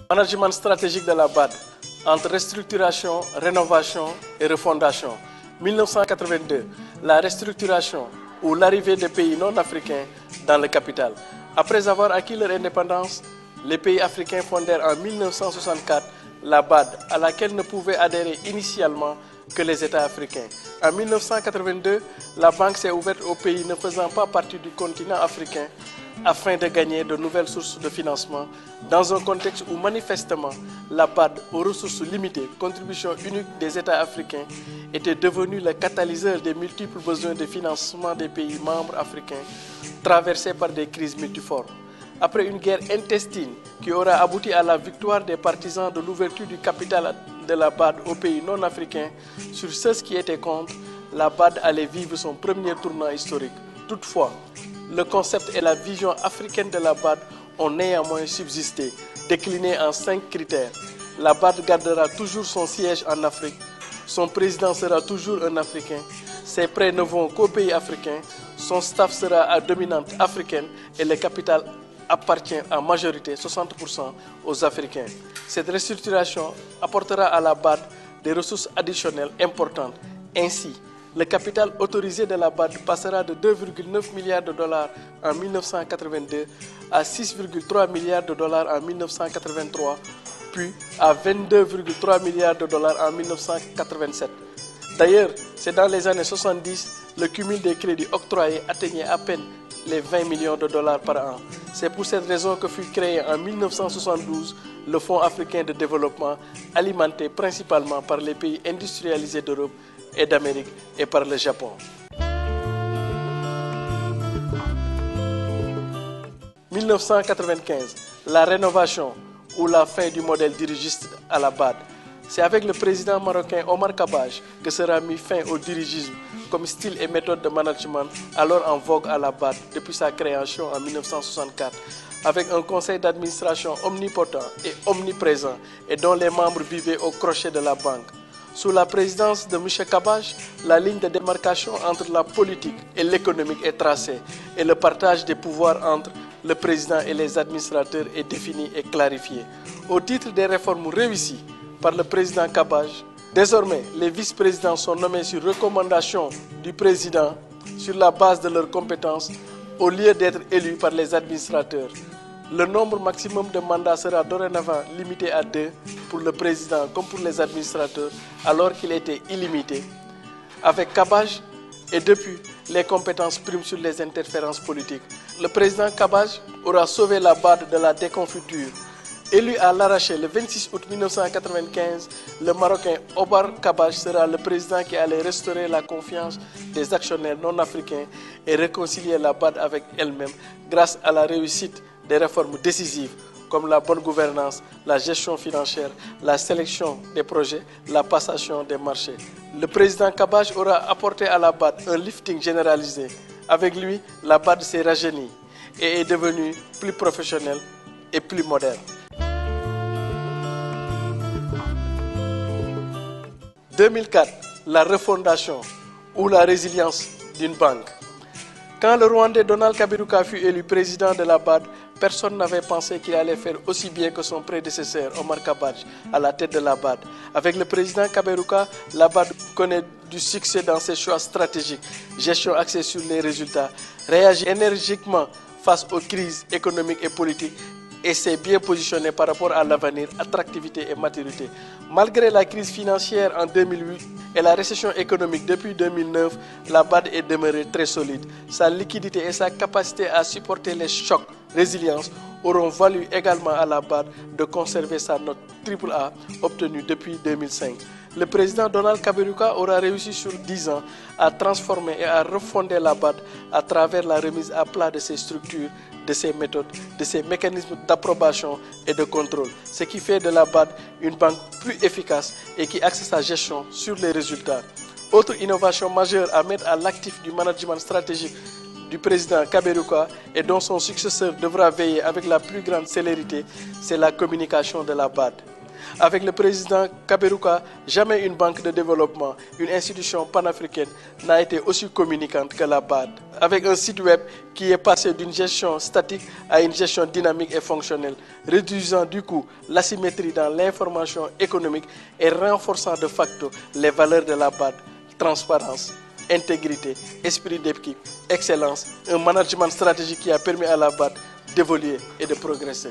Management stratégique de la BAD, entre restructuration, rénovation et refondation. 1982, la restructuration ou l'arrivée des pays non africains dans le capital. Après avoir acquis leur indépendance, les pays africains fondèrent en 1964 la BAD, à laquelle ne pouvaient adhérer initialement que les États africains. En 1982, la banque s'est ouverte aux pays ne faisant pas partie du continent africain afin de gagner de nouvelles sources de financement dans un contexte où manifestement la BAD aux ressources limitées, contribution unique des États africains, était devenue le catalyseur des multiples besoins de financement des pays membres africains traversés par des crises multiformes. Après une guerre intestine qui aura abouti à la victoire des partisans de l'ouverture du capital de la BAD aux pays non africains sur ceux qui étaient contre, la BAD allait vivre son premier tournant historique. Toutefois, le concept et la vision africaine de la BAD ont néanmoins subsisté, déclinés en 5 critères. La BAD gardera toujours son siège en Afrique, son président sera toujours un Africain, ses prêts ne vont qu'aux pays africains, son staff sera à dominante africaine et le capital appartient en majorité 60% aux Africains. Cette restructuration apportera à la BAD des ressources additionnelles importantes. Ainsi, le capital autorisé de la BAD passera de 2,9 milliards de dollars en 1982 à 6,3 milliards de dollars en 1983, puis à 22,3 milliards de dollars en 1987. D'ailleurs, c'est dans les années 70, le cumul des crédits octroyés atteignait à peine les 20 millions de dollars par an. C'est pour cette raison que fut créé en 1972 le Fonds africain de développement, alimenté principalement par les pays industrialisés d'Europe et d'Amérique et par le Japon. 1995, la rénovation ou la fin du modèle dirigiste à la BAD. C'est avec le président marocain Omar Kabaj que sera mis fin au dirigisme comme style et méthode de management alors en vogue à la BAD depuis sa création en 1964, avec un conseil d'administration omnipotent et omniprésent et dont les membres vivaient au crochet de la banque. Sous la présidence de M. Kabaj, la ligne de démarcation entre la politique et l'économique est tracée et le partage des pouvoirs entre le président et les administrateurs est défini et clarifié. Au titre des réformes réussies par le président Kabaj, désormais les vice-présidents sont nommés sur recommandation du président sur la base de leurs compétences au lieu d'être élus par les administrateurs. Le nombre maximum de mandats sera dorénavant limité à 2 pour le président comme pour les administrateurs, alors qu'il était illimité. Avec Kabaj et depuis, les compétences priment sur les interférences politiques. Le président Kabaj aura sauvé la BAD de la déconfiture. Élu à l'arraché le 26 août 1995, le Marocain Omar Kabaj sera le président qui allait restaurer la confiance des actionnaires non africains et réconcilier la BAD avec elle-même grâce à la réussite des réformes décisives comme la bonne gouvernance, la gestion financière, la sélection des projets, la passation des marchés. Le président Kabaj aura apporté à la BAD un lifting généralisé. Avec lui, la BAD s'est rajeunie et est devenue plus professionnelle et plus moderne. 2004, la refondation ou la résilience d'une banque. Quand le Rwandais Donald Kaberuka fut élu président de la BAD, personne n'avait pensé qu'il allait faire aussi bien que son prédécesseur Omar Kabaj à la tête de la BAD. Avec le président Kaberuka, la BAD connaît du succès dans ses choix stratégiques, gestion axée sur les résultats, réagit énergiquement face aux crises économiques et politiques et s'est bien positionné par rapport à l'avenir, attractivité et maturité. Malgré la crise financière en 2008 et la récession économique depuis 2009, la BAD est demeurée très solide. Sa liquidité et sa capacité à supporter les chocs, résilience, auront valu également à la BAD de conserver sa note AAA obtenue depuis 2005. Le président Donald Kaberuka aura réussi sur 10 ans à transformer et à refonder la BAD à travers la remise à plat de ses structures, de ses méthodes, de ses mécanismes d'approbation et de contrôle, ce qui fait de la BAD une banque plus efficace et qui axe sa gestion sur les résultats. Autre innovation majeure à mettre à l'actif du management stratégique du président Kaberuka et dont son successeur devra veiller avec la plus grande célérité, c'est la communication de la BAD. Avec le président Kaberuka, jamais une banque de développement, une institution panafricaine n'a été aussi communicante que la BAD. Avec un site web qui est passé d'une gestion statique à une gestion dynamique et fonctionnelle, réduisant du coup l'asymétrie dans l'information économique et renforçant de facto les valeurs de la BAD, transparence, intégrité, esprit d'équipe, excellence, un management stratégique qui a permis à la BAD d'évoluer et de progresser.